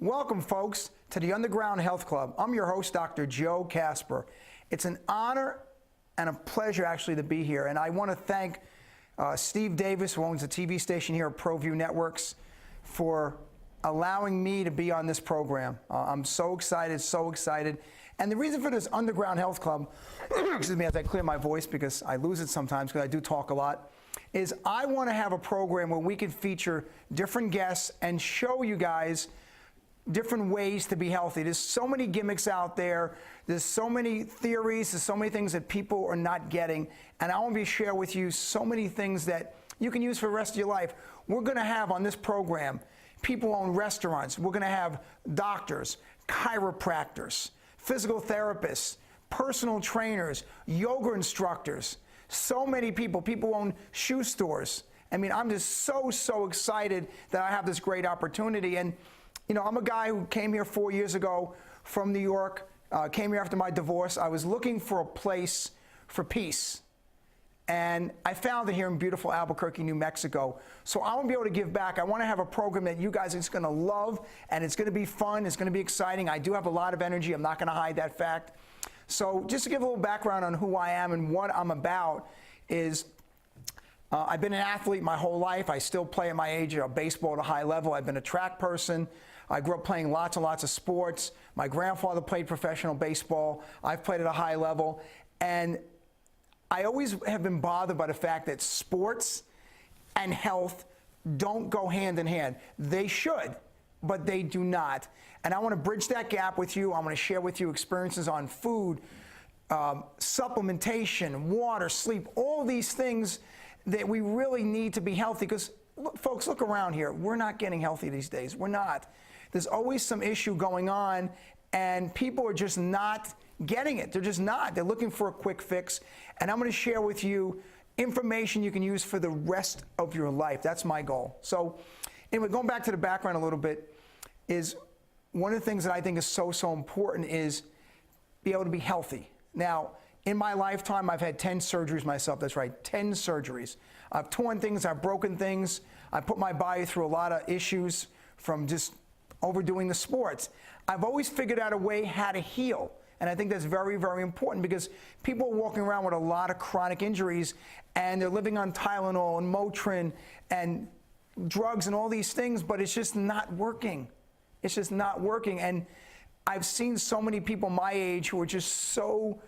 Welcome, folks, to the Underground Health Club. I'm your host, Dr. Joe Casper. It's an honor and a pleasure, actually, to be here. And I want to thank Steve Davis, who owns the TV station here at Proview Networks, for allowing me to be on this program. I'm so excited, so excited. And the reason for this Underground Health Club, excuse me, as I clear my voice because I lose it sometimes because I do talk a lot, is I want to have a program where we can feature different guests and show you guys different ways to be healthy. There's so many gimmicks out there. There's so many theories. There's so many things that people are not getting. And I want to share with you so many things that you can use for the rest of your life. We're going to have on this program people who own restaurants. We're going to have doctors, chiropractors, physical therapists, personal trainers, yoga instructors, so many people who own shoe stores. I mean, I'm just so excited that I have this great opportunity. And you know, I'm a guy who came here 4 years ago from New York, came here after my divorce. I was looking for a place for peace. And I found it here in beautiful Albuquerque, New Mexico. So I want to be able to give back. I want to have a program that you guys are just going to love, and it's going to be fun. It's going to be exciting. I do have a lot of energy. I'm not going to hide that fact. So just to give a little background on who I am and what I'm about is I've been an athlete my whole life. I still play at my age baseball at a high level. I've been a track person. I grew up playing lots and lots of sports. My grandfather played professional baseball. I've played at a high level. And I always have been bothered by the fact that sports and health don't go hand in hand. They should, but they do not. And I want to bridge that gap with you. I want to share with you experiences on food, supplementation, water, sleep, all these things that we really need to be healthy. Because, folks, look around here. We're not getting healthy these days. We're not. There's always some issue going on, and people are just not getting it. They're just not. They're looking for a quick fix. And I'm going to share with you information you can use for the rest of your life. That's my goal. So anyway, going back to the background a little bit, is one of the things that I think is so important is be able to be healthy. Now, in my lifetime, I've had 10 surgeries myself. That's right, 10 surgeries. I've torn things, I've broken things. I put my body through a lot of issues from just overdoing the sports. I've always figured out a way how to heal. And I think that's very important because people are walking around with a lot of chronic injuries and they're living on Tylenol and Motrin and drugs and all these things, but it's just not working. It's just not working. And I've seen so many people my age who are just so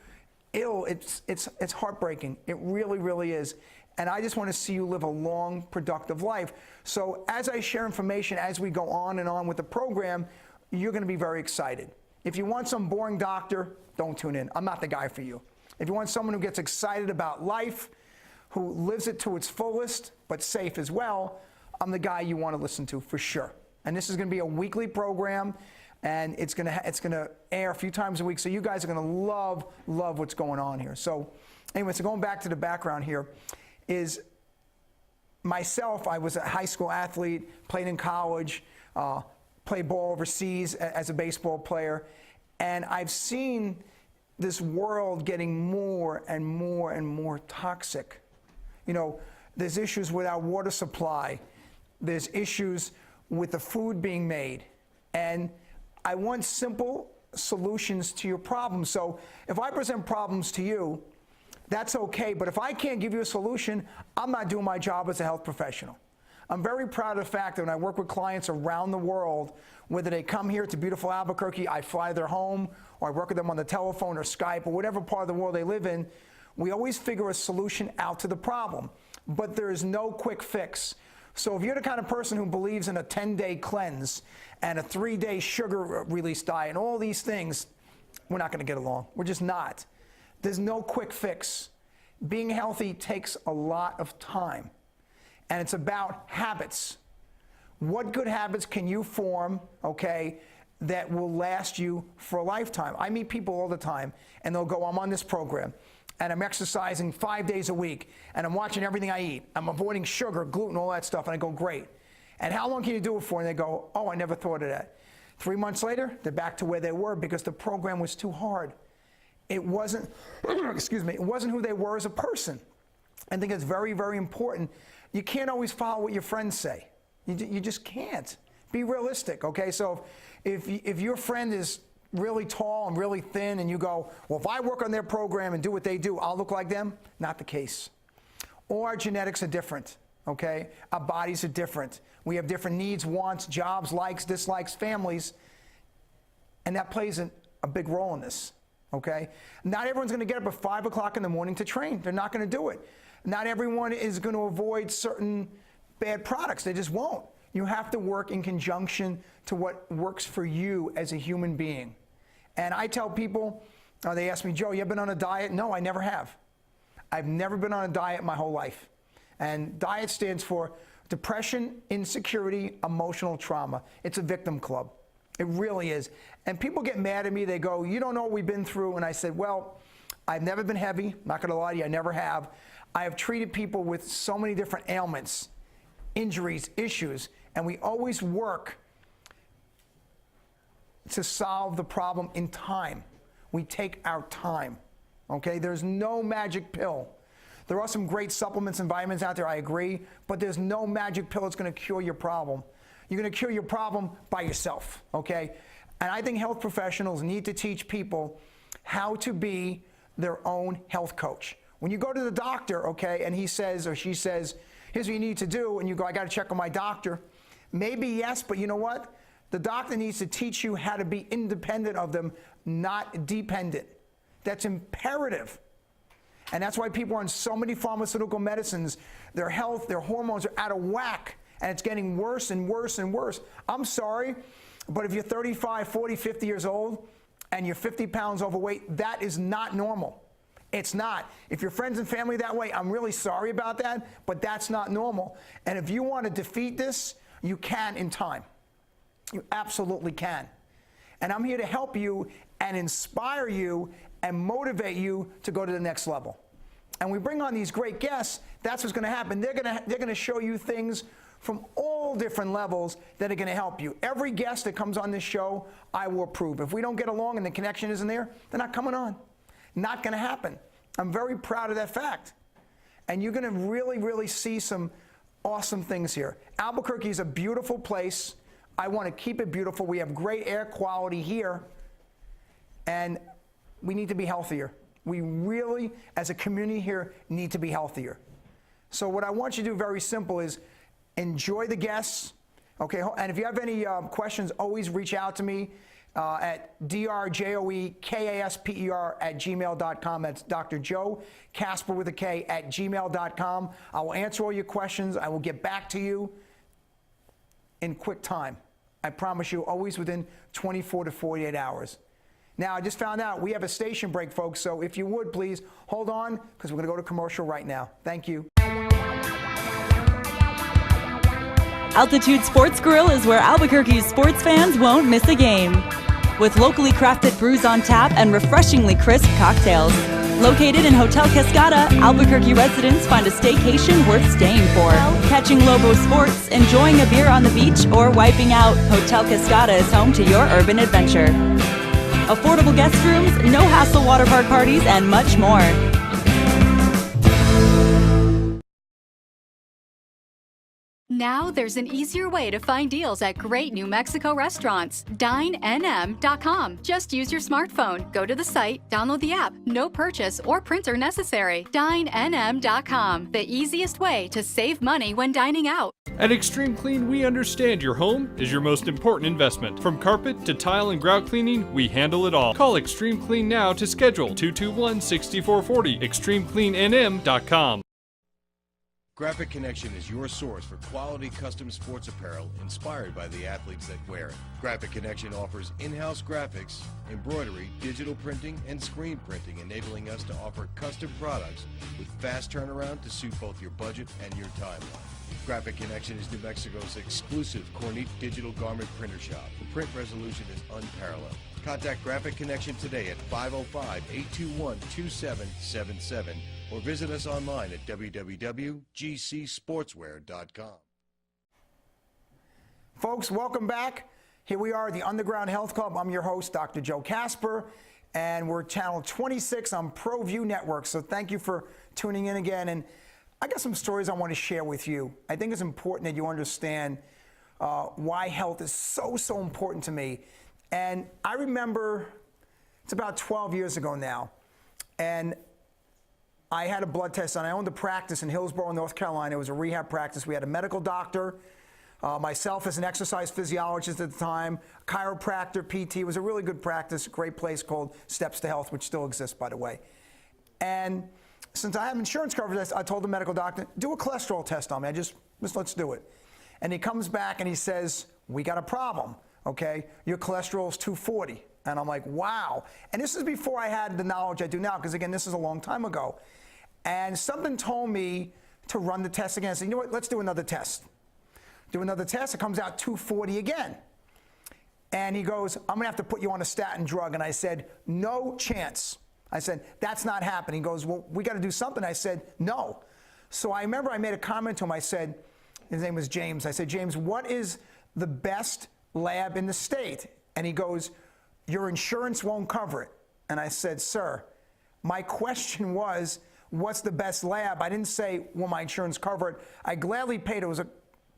ill. It's heartbreaking. It really is. And I just want to see you live a long, productive life. So as I share information, as we go on and on with the program, you're going to be very excited. If you want some boring doctor, don't tune in. I'm not the guy for you. If you want someone who gets excited about life, who lives it to its fullest, but safe as well, I'm the guy you want to listen to for sure. And this is going to be a weekly program, and it's going to air a few times a week. So you guys are going to love what's going on here. So anyway, so going back to the background here is myself. I was a high school athlete, played in college, played ball overseas as a baseball player, and I've seen this world getting more and more toxic. You know, there's issues with our water supply. There's issues with the food being made. And I want simple solutions to your problems. So if I present problems to you, that's okay. But if I can't give you a solution, I'm not doing my job as a health professional. I'm very proud of the fact that when I work with clients around the world, whether they come here to beautiful Albuquerque, I fly their home, or I work with them on the telephone or Skype or whatever part of the world they live in, we always figure a solution out to the problem. But there is no quick fix. So if you're the kind of person who believes in a 10-day cleanse and a 3-day sugar release diet and all these things, we're not going to get along. We're just not. There's no quick fix. Being healthy takes a lot of time. And it's about habits. What good habits can you form, okay, that will last you for a lifetime? I meet people all the time, and they'll go, I'm on this program, and I'm exercising 5 days a week, and I'm watching everything I eat. I'm avoiding sugar, gluten, all that stuff, and I go, great. And how long can you do it for? And they go, oh, I never thought of that. 3 months later, they're back to where they were because the program was too hard. It wasn't, excuse me, it wasn't who they were as a person. I think it's very important. You can't always follow what your friends say. You just can't. Be realistic, okay? So if your friend is really tall and really thin and you go, well, if I work on their program and do what they do, I'll look like them, not the case. All our genetics are different, okay? Our bodies are different. We have different needs, wants, jobs, likes, dislikes, families, and that plays a big role in this, okay? Not everyone's going to get up at 5 o'clock in the morning to train. They're not going to do it. Not everyone is going to avoid certain bad products. They just won't. You have to work in conjunction to what works for you as a human being. And I tell people, they ask me, Joe, you ever been on a diet? No, I never have. I've never been on a diet my whole life. And diet stands for depression, insecurity, emotional trauma. It's a victim club. It really is. And people get mad at me. They go, you don't know what we've been through. And I said, well, I've never been heavy. Not going to lie to you, I never have. I have treated people with so many different ailments, injuries, issues, and we always work to solve the problem in time. We take our time, okay? There's no magic pill. There are some great supplements and vitamins out there, I agree, but there's no magic pill that's going to cure your problem. You're going to cure your problem by yourself, okay? And I think health professionals need to teach people how to be their own health coach. When you go to the doctor, okay, and he says or she says, here's what you need to do, and you go, I got to check on my doctor. Maybe yes, but you know what? The doctor needs to teach you how to be independent of them, not dependent. That's imperative. And that's why people are on so many pharmaceutical medicines. Their health, their hormones are out of whack, and it's getting worse and worse and worse. I'm sorry, but if you're 35, 40, 50 years old, and you're 50 pounds overweight, that is not normal. It's not. If your friends and family that way, I'm really sorry about that, but that's not normal. And if you want to defeat this, you can in time. You absolutely can. And I'm here to help you and inspire you and motivate you to go to the next level. And we bring on these great guests, that's what's going to happen. They're going to show you things from all different levels that are going to help you. Every guest that comes on this show, I will approve. If we don't get along and the connection isn't there, they're not coming on. Not going to happen. I'm very proud of that fact. And you're going to really, really see some awesome things here. Albuquerque is a beautiful place. I want to keep it beautiful. We have great air quality here. And we need to be healthier. We really, as a community here, need to be healthier. So what I want you to do, very simple, is enjoy the guests. Okay, and if you have any questions, always reach out to me at drjoekasper@gmail.com. That's Dr. Joe Kasper with a K @gmail.com. I will answer all your questions. I will get back to you in quick time. I promise you, always within 24 to 48 hours. Now, I just found out we have a station break, folks, so if you would, please hold on, because we're going to go to commercial right now. Thank you. Altitude Sports Grill is where Albuquerque's sports fans won't miss a game. With locally crafted brews on tap and refreshingly crisp cocktails. Located in Hotel Cascada, Albuquerque residents find a staycation worth staying for. Catching Lobo sports, enjoying a beer on the beach, or wiping out, Hotel Cascada is home to your urban adventure. Affordable guest rooms, no-hassle water park parties, and much more. Now there's an easier way to find deals at great New Mexico restaurants. DineNM.com. Just use your smartphone, go to the site, download the app, no purchase or printer necessary. DineNM.com. The easiest way to save money when dining out. At Extreme Clean, we understand your home is your most important investment. From carpet to tile and grout cleaning, we handle it all. Call Extreme Clean now to schedule 221-6440. ExtremeCleanNM.com. Graphic Connection is your source for quality custom sports apparel inspired by the athletes that wear it. Graphic Connection offers in-house graphics, embroidery, digital printing, and screen printing, enabling us to offer custom products with fast turnaround to suit both your budget and your timeline. Graphic Connection is New Mexico's exclusive Cornette digital garment printer shop. The print resolution is unparalleled. Contact Graphic Connection today at 505-821-2777 or visit us online at www.gcsportswear.com. Folks, welcome back. Here we are at the Underground Health Club. I'm your host, Dr. Joe Kasper, and we're channel 26 on Proview Network. So thank you for tuning in again. And I got some stories I want to share with you. I think it's important that you understand why health is so important to me. And I remember, it's about 12 years ago now, and I had a blood test, and I owned a practice in Hillsborough, North Carolina. It was a rehab practice. We had a medical doctor, myself as an exercise physiologist at the time, chiropractor, PT. It was a really good practice, a great place called Steps to Health, which still exists, by the way. And since I have insurance coverage, I told the medical doctor, do a cholesterol test on me. Just let's do it. And he comes back and he says, we got a problem, okay? Your cholesterol is 240. And I'm like, wow. And this is before I had the knowledge I do now, because again, this is a long time ago. And something told me to run the test again. I said, you know what, let's do another test. Do another test, it comes out 240 again. And he goes, I'm gonna have to put you on a statin drug. And I said, no chance. I said, that's not happening. He goes, well, we gotta do something. I said, no. So I remember I made a comment to him. I said, his name was James. I said, James, what is the best lab in the state? And he goes, your insurance won't cover it. And I said, sir, my question was, what's the best lab? I didn't say, will my insurance cover it? I gladly paid. It was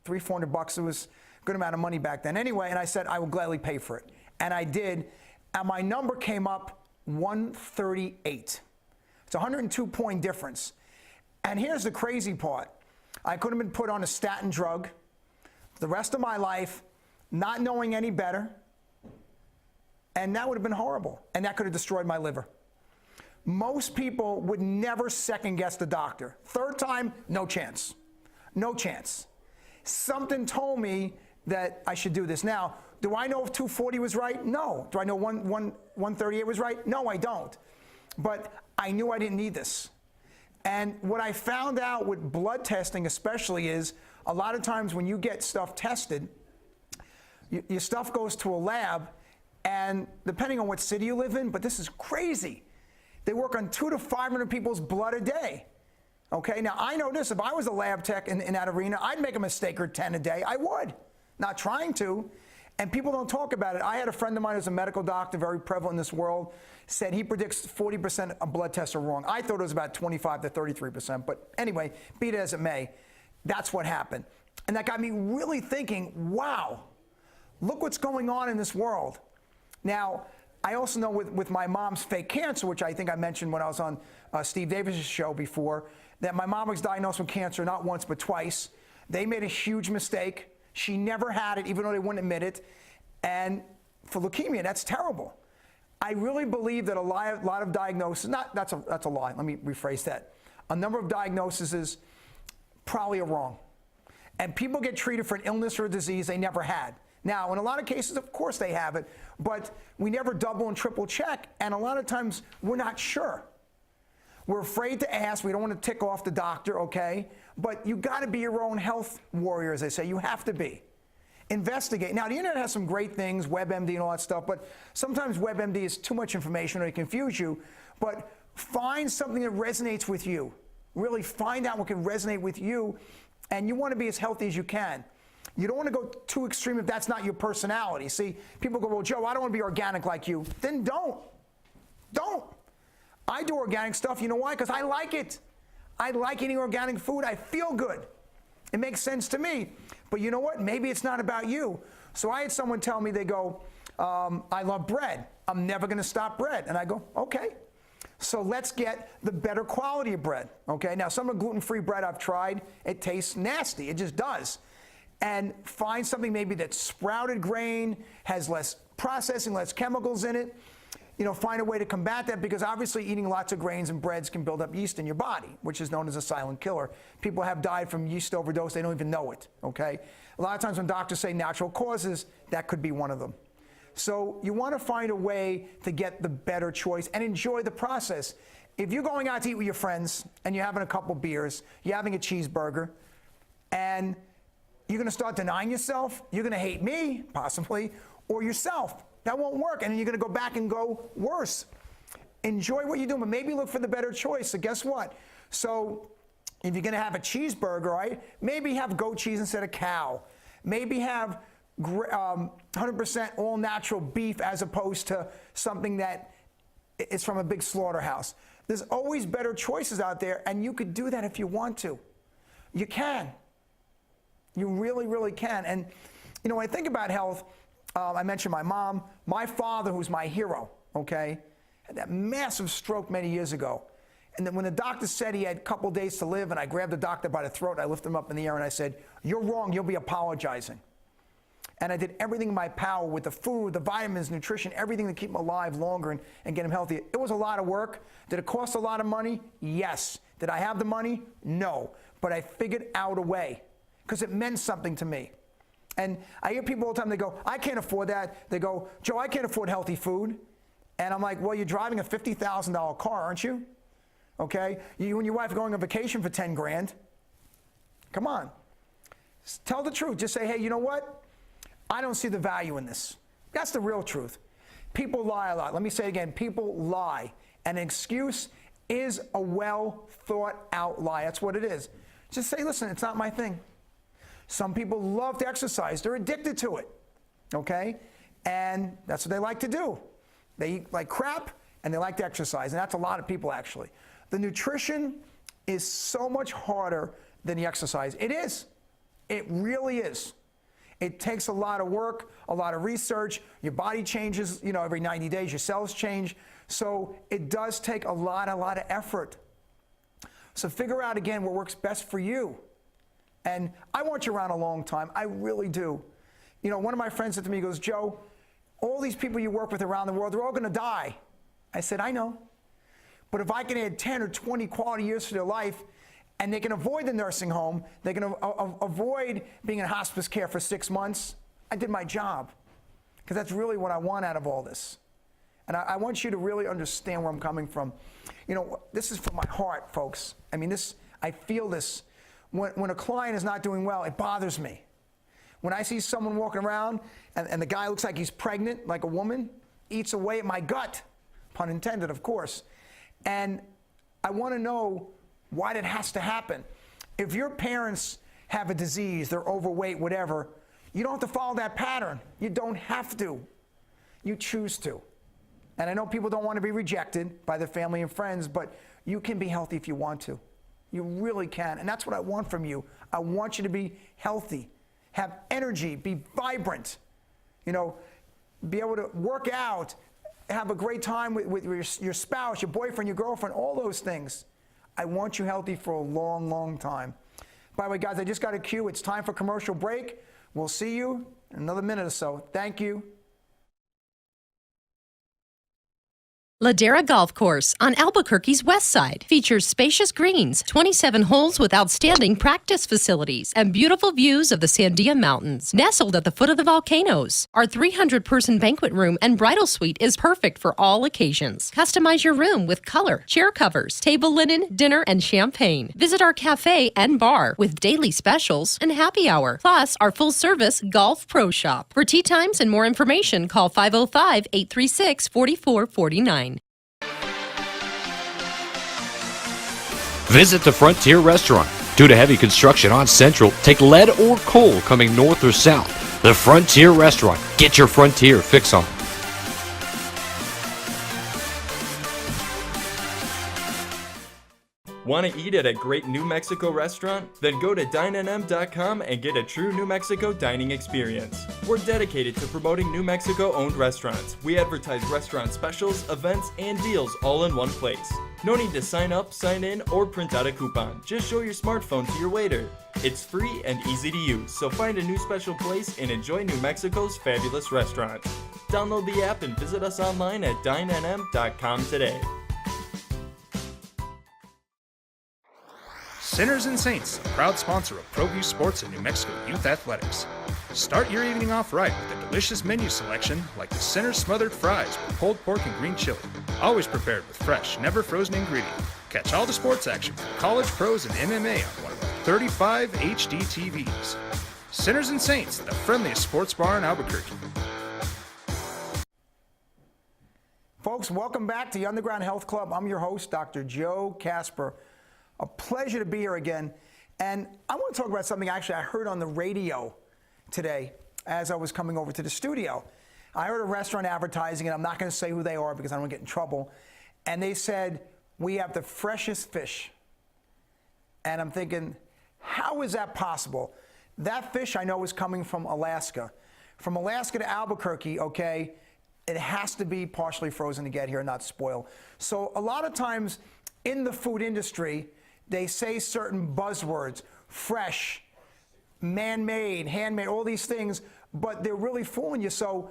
$300-400. It was a good amount of money back then. Anyway, and I said, I will gladly pay for it. And I did. And my number came up 138. It's a 102-point difference. And here's the crazy part. I could have been put on a statin drug the rest of my life, not knowing any better. And that would have been horrible. And that could have destroyed my liver. Most people would never second guess the doctor. Third time, no chance. No chance. Something told me that I should do this. Now, do I know if 240 was right? No. Do I know 138 was right? No, I don't. But I knew I didn't need this. And what I found out with blood testing especially is a lot of times when you get stuff tested, your stuff goes to a lab, and depending on what city you live in, but this is crazy, they work on 200 to 500 people's blood a day. Okay, now I know this, if I was a lab tech in that arena, I'd make a mistake or 10 a day. I would, not trying to. And people don't talk about it. I had a friend of mine who's a medical doctor, very prevalent in this world, said he predicts 40% of blood tests are wrong. I thought it was about 25 to 33%, but anyway, be it as it may, that's what happened. And that got me really thinking, wow, look what's going on in this world. Now, I also know with my mom's fake cancer, which I think I mentioned when I was on Steve Davis' show before, that my mom was diagnosed with cancer not once but twice. They made a huge mistake. She never had it, even though they wouldn't admit it. And for leukemia, that's terrible. I really believe that a lot of diagnoses, that's a lie, let me rephrase that. A number of diagnoses probably are wrong. And people get treated for an illness or a disease they never had. Now, in a lot of cases, of course they have it, but we never double and triple check, and a lot of times we're not sure. We're afraid to ask. We don't want to tick off the doctor, okay? But you got to be your own health warrior, as they say. You have to be. Investigate. Now, the internet has some great things, WebMD and all that stuff, but sometimes WebMD is too much information or it confuse you. But find something that resonates with you. Really find out what can resonate with you, and you want to be as healthy as you can. You don't want to go too extreme if that's not your personality. See, people go, well, Joe, I don't want to be organic like you. Then don't. Don't. I do organic stuff. You know why? Because I like it. I like eating organic food. I feel good. It makes sense to me. But you know what? Maybe it's not about you. So I had someone tell me, they go, I love bread. I'm never going to stop bread. And I go, okay. So let's get the better quality of bread. Okay. Now, some of the gluten-free bread I've tried, it tastes nasty. It just does. And find something maybe that's sprouted grain, has less processing, less chemicals in it. You know, find a way to combat that, because obviously eating lots of grains and breads can build up yeast in your body, which is known as a silent killer. People have died from yeast overdose. They don't even know it, okay? A lot of times when doctors say natural causes, that could be one of them. So you want to find a way to get the better choice and enjoy the process. If you're going out to eat with your friends and you're having a couple beers, you're having a cheeseburger, and you're going to start denying yourself, you're going to hate me, possibly, or yourself. That won't work, and then you're going to go back and go worse. Enjoy what you're doing, but maybe look for the better choice. So guess what? So if you're going to have a cheeseburger, right, maybe have goat cheese instead of cow. Maybe have 100% all-natural beef as opposed to something that is from a big slaughterhouse. There's always better choices out there, and you could do that if you want to. You can. You really, really can. And You know, when I think about health, I mentioned my mom, my father, who's my hero, okay, had that massive stroke many years ago. And then when the doctor said he had a couple days to live, and I grabbed the doctor by the throat, and I lifted him up in the air, and I said, "You're wrong, you'll be apologizing." And I did everything in my power with the food, the vitamins, nutrition, everything to keep him alive longer and get him healthy. It was a lot of work. Did it cost a lot of money? Yes. Did I have the money? No. But I figured out a way because it meant something to me. And I hear people all the time, they go, "I can't afford that." They go, "Joe, I can't afford healthy food." And I'm like, "Well, you're driving a $50,000 car, aren't you? Okay? You and your wife are going on vacation for 10 grand. Come on. Tell the truth. Just say, hey, you know what? I don't see the value in this." That's the real truth. People lie a lot. Let me say it again. People lie. An excuse is a well thought out lie. That's what it is. Just say, listen, it's not my thing. Some people love to exercise. They're addicted to it. Okay? And that's what they like to do. They eat like crap and they like to exercise. And that's a lot of people actually. The nutrition is so much harder than the exercise. It is. It really is. It takes a lot of work, a lot of research. Your body changes, you know, every 90 days, your cells change. So it does take a lot of effort. So figure out again what works best for you. And I want you around a long time. I really do. You know, one of my friends said to me, he goes, "Joe, all these people you work with around the world, they're all going to die." I said, "I know. But if I can add 10 or 20 quality years to their life, and they can avoid the nursing home, they can avoid being in hospice care for 6 months, I did my job." Because that's really what I want out of all this. And I want you to really understand where I'm coming from. You know, this is from my heart, folks. I mean, I feel this. When a client is not doing well, it bothers me. When I see someone walking around and the guy looks like he's pregnant, like a woman, eats away at my gut, pun intended, of course. And I want to know why that has to happen. If your parents have a disease, they're overweight, whatever, you don't have to follow that pattern. You don't have to. You choose to. And I know people don't want to be rejected by their family and friends, but you can be healthy if you want to. You really can. And that's what I want from you. I want you to be healthy, have energy, be vibrant, you know, be able to work out, have a great time with your spouse, your boyfriend, your girlfriend, all those things. I want you healthy for a long, long time. By the way, guys, I just got a cue. It's time for commercial break. We'll see you in another minute or so. Thank you. Ladera Golf Course on Albuquerque's west side features spacious greens, 27 holes with outstanding practice facilities, and beautiful views of the Sandia Mountains, nestled at the foot of the volcanoes. Our 300-person banquet room and bridal suite is perfect for all occasions. Customize your room with color, chair covers, table linen, dinner, and champagne. Visit our cafe and bar with daily specials and happy hour, plus our full-service golf pro shop. For tee times and more information, call 505-836-4449. Visit the Frontier Restaurant. Due to heavy construction on Central, take lead or coal coming north or south. The Frontier Restaurant. Get your Frontier fix on. Want to eat at a great New Mexico restaurant? Then go to dinenm.com and get a true New Mexico dining experience. We're dedicated to promoting New Mexico-owned restaurants. We advertise restaurant specials, events, and deals all in one place. No need to sign up, sign in, or print out a coupon. Just show your smartphone to your waiter. It's free and easy to use, so find a new special place and enjoy New Mexico's fabulous restaurants. Download the app and visit us online at dinenm.com today. Sinners and Saints, a proud sponsor of Proview Sports and New Mexico Youth Athletics. Start your evening off right with a delicious menu selection like the Sinners Smothered Fries with pulled pork and green chili. Always prepared with fresh, never frozen ingredients. Catch all the sports action from college, pros, and MMA on one of our 35 HD TVs. Sinners and Saints, the friendliest sports bar in Albuquerque. Folks, welcome back to the Underground Health Club. I'm your host, Dr. Joe Casper. A pleasure to be here again. And I want to talk about something actually I heard on the radio today as I was coming over to the studio. I heard a restaurant advertising, and I'm not going to say who they are because I don't want to get in trouble. And they said, "We have the freshest fish." And I'm thinking, how is that possible? That fish I know is coming from Alaska. From Alaska to Albuquerque, okay, it has to be partially frozen to get here, not spoil. So a lot of times in the food industry, they say certain buzzwords, fresh, man-made, handmade, all these things, but they're really fooling you. So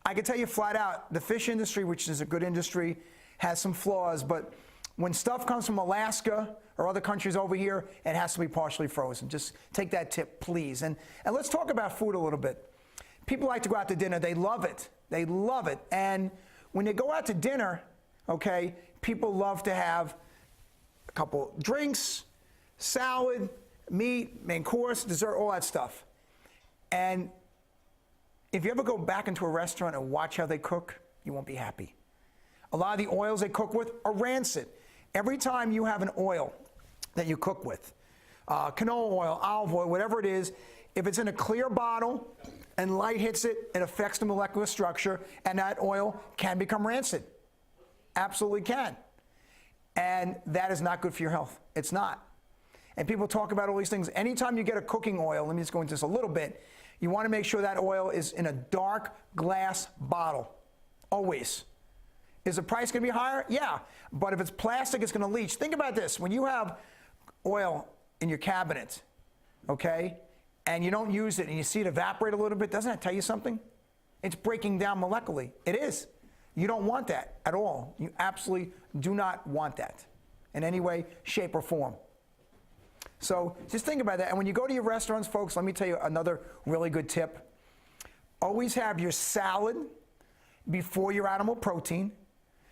I can tell you flat out, the fish industry, which is a good industry, has some flaws, but when stuff comes from Alaska or other countries over here, it has to be partially frozen. Just take that tip, please. And let's talk about food a little bit. People like to go out to dinner. They love it. They love it. And when they go out to dinner, okay, people love to have a couple drinks, salad, meat, main course, dessert, all that stuff. And if you ever go back into a restaurant and watch how they cook, you won't be happy. A lot of the oils they cook with are rancid. Every time you have an oil that you cook with, canola oil, olive oil, whatever it is, if it's in a clear bottle and light hits it, it affects the molecular structure, and that oil can become rancid. Absolutely can. And that is not good for your health. It's not. And people talk about all these things. Anytime you get a cooking oil, let me just go into this a little bit, you want to make sure that oil is in a dark glass bottle. Always. Is the price going to be higher? Yeah. But if it's plastic, it's going to leach. Think about this. When you have oil in your cabinet, okay, and you don't use it and you see it evaporate a little bit, doesn't that tell you something? It's breaking down molecularly. It is. You don't want that at all. You absolutely do not want that in any way, shape, or form. So just think about that. And when you go to your restaurants, folks, let me tell you another really good tip. Always have your salad before your animal protein,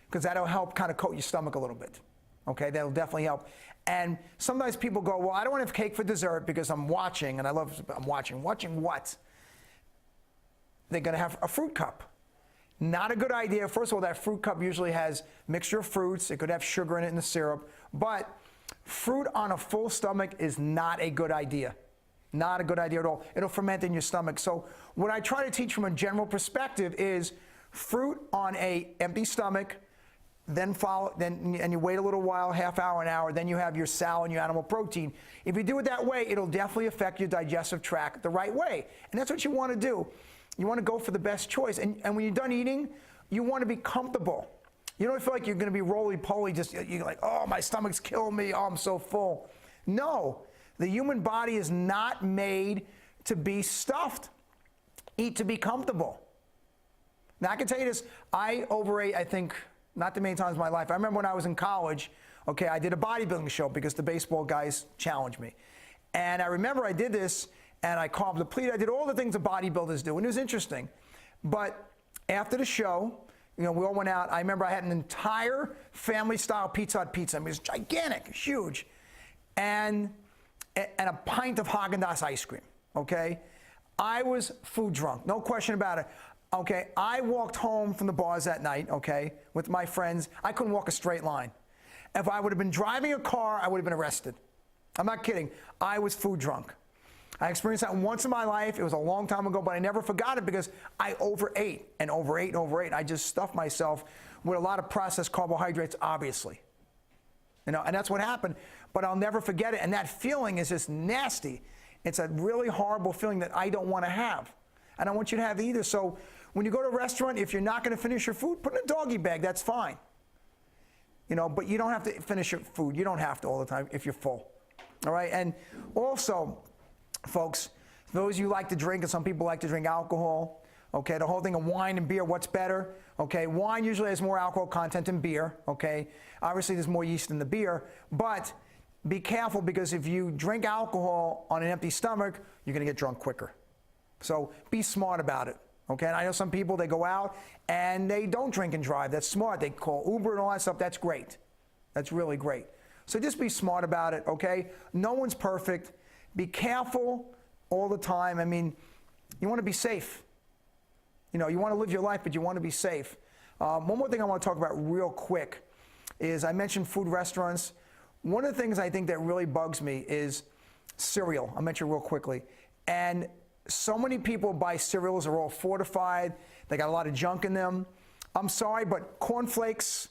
because that'll help kind of coat your stomach a little bit. Okay, that'll definitely help. And sometimes people go, well, I don't want to have cake for dessert because I'm watching, and I'm watching. Watching what? They're going to have a fruit cup. Not a good idea. First of all, that fruit cup usually has mixture of fruits. It could have sugar in it in the syrup. But fruit on a full stomach is not a good idea. Not a good idea at all. It'll ferment in your stomach. So what I try to teach from a general perspective is fruit on an empty stomach, and you wait a little while, half hour, an hour, then you have your salad and your animal protein. If you do it that way, it'll definitely affect your digestive tract the right way. And that's what you want to do. You want to go for the best choice. And when you're done eating, you want to be comfortable. You don't feel like you're going to be roly-poly, you're like, oh, my stomach's killing me, oh, I'm so full. No, the human body is not made to be stuffed. Eat to be comfortable. Now, I can tell you this, I overate, I think, not too many times in my life. I remember when I was in college, okay, I did a bodybuilding show because the baseball guys challenged me. And I remember I did this, and I carb depleted. I did all the things the bodybuilders do, and it was interesting. But after the show, you know, we all went out. I remember I had an entire family-style Pizza Hut pizza. I mean, it was gigantic, huge, and a pint of Haagen-Dazs ice cream, okay? I was food drunk, no question about it. Okay, I walked home from the bars that night, okay, with my friends. I couldn't walk a straight line. If I would have been driving a car, I would have been arrested. I'm not kidding. I was food drunk. I experienced that once in my life. It was a long time ago, but I never forgot it because I overate and overate and overate. I just stuffed myself with a lot of processed carbohydrates, obviously. You know, and that's what happened, but I'll never forget it. And that feeling is just nasty. It's a really horrible feeling that I don't want to have. I don't want you to have either. So when you go to a restaurant, if you're not going to finish your food, put it in a doggy bag. That's fine. You know, but you don't have to finish your food. You don't have to all the time if you're full. All right? And also, folks, those of you who like to drink, and some people like to drink alcohol, okay, the whole thing of wine and beer, what's better? Okay, wine usually has more alcohol content than beer, okay? Obviously, there's more yeast in the beer, but be careful because if you drink alcohol on an empty stomach, you're going to get drunk quicker. So be smart about it, okay? And I know some people, they go out and they don't drink and drive. That's smart. They call Uber and all that stuff. That's great. That's really great. So just be smart about it, okay? No one's perfect. Be careful all the time. I mean, you want to be safe. You know, you want to live your life, but you want to be safe. One more thing I want to talk about real quick is I mentioned food restaurants. One of the things I think that really bugs me is cereal. I'll mention real quickly. And so many people buy cereals, they're all fortified. They got a lot of junk in them. I'm sorry, but cornflakes,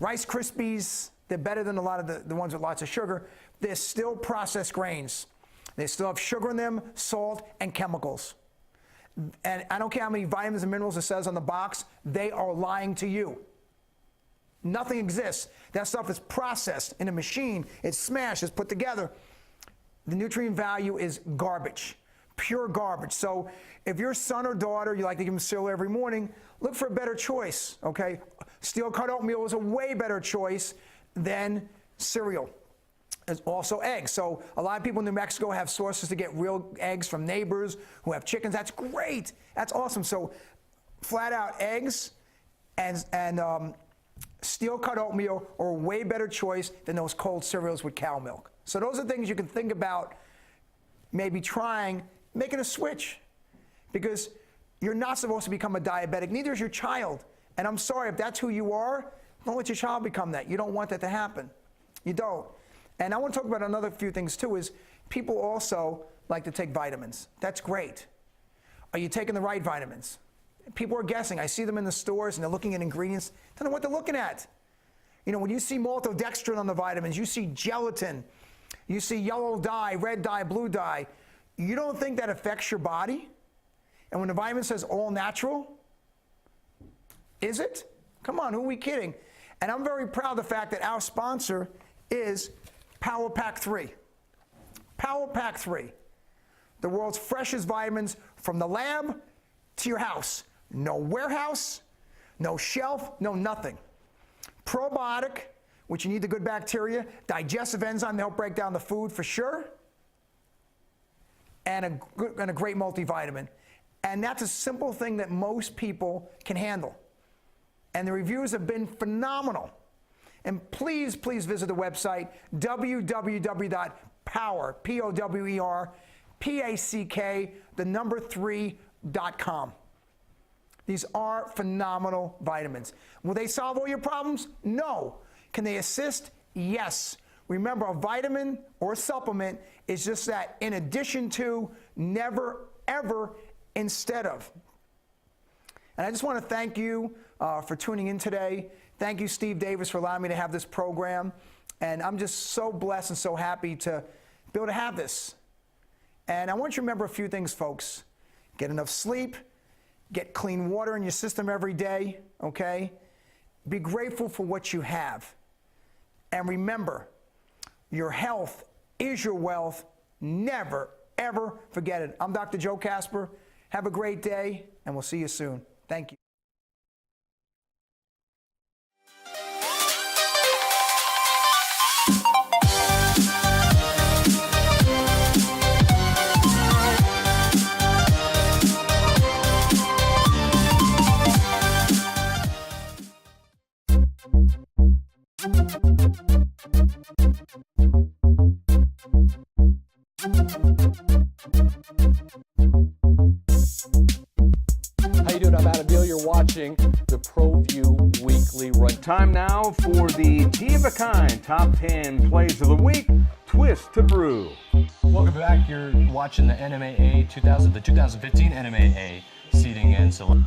Rice Krispies, they're better than a lot of the ones with lots of sugar. They're still processed grains. They still have sugar in them, salt, and chemicals. And I don't care how many vitamins and minerals it says on the box, they are lying to you. Nothing exists. That stuff is processed in a machine. It's smashed, it's put together. The nutrient value is garbage, pure garbage. So if your son or daughter, you like to give them cereal every morning, look for a better choice, okay? Steel cut oatmeal is a way better choice than cereal. There's also eggs. So a lot of people in New Mexico have sources to get real eggs from neighbors who have chickens. That's great. That's awesome. So flat out eggs and steel cut oatmeal are a way better choice than those cold cereals with cow milk. So those are things you can think about maybe trying, making a switch, because you're not supposed to become a diabetic, neither is your child. And I'm sorry, if that's who you are, don't let your child become that. You don't want that to happen. You don't. And I want to talk about another few things too, is people also like to take vitamins. That's great. Are you taking the right vitamins? People are guessing. I see them in the stores and they're looking at ingredients. Don't know what they're looking at. You know, when you see maltodextrin on the vitamins, you see gelatin, you see yellow dye, red dye, blue dye. You don't think that affects your body? And when the vitamin says all natural, is it? Come on, who are we kidding? And I'm very proud of the fact that our sponsor is Power Pack 3. Power Pack 3. The world's freshest vitamins from the lab to your house. No warehouse, no shelf, no nothing. Probiotic, which you need the good bacteria, digestive enzyme to help break down the food for sure, and a great multivitamin. And that's a simple thing that most people can handle. And the reviews have been phenomenal. And please, please visit the website, www.power, P-O-W-E-R, P-A-C-K, the number 3.com. These are phenomenal vitamins. Will they solve all your problems? No. Can they assist? Yes. Remember, a vitamin or a supplement is just that, in addition to, never, ever instead of. And I just want to thank you for tuning in today. Thank you, Steve Davis, for allowing me to have this program. And I'm just so blessed and so happy to be able to have this. And I want you to remember a few things, folks. Get enough sleep. Get clean water in your system every day, okay? Be grateful for what you have. And remember, your health is your wealth. Never, ever forget it. I'm Dr. Joe Casper. Have a great day, and we'll see you soon. Thank you. How you doing? I'm Adam Beal. You're watching the Proview Weekly Run. Time now for the Tea of a Kind Top 10 Plays of the Week, Twist to Brew. Welcome back. You're watching the NMAA 2015 NMAA seeding and selection.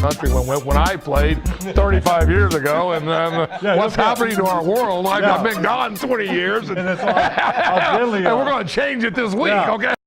country when I played 35 years ago, and what's happening to our world? I've been gone 20 years, and, and we're going to change it this week, okay?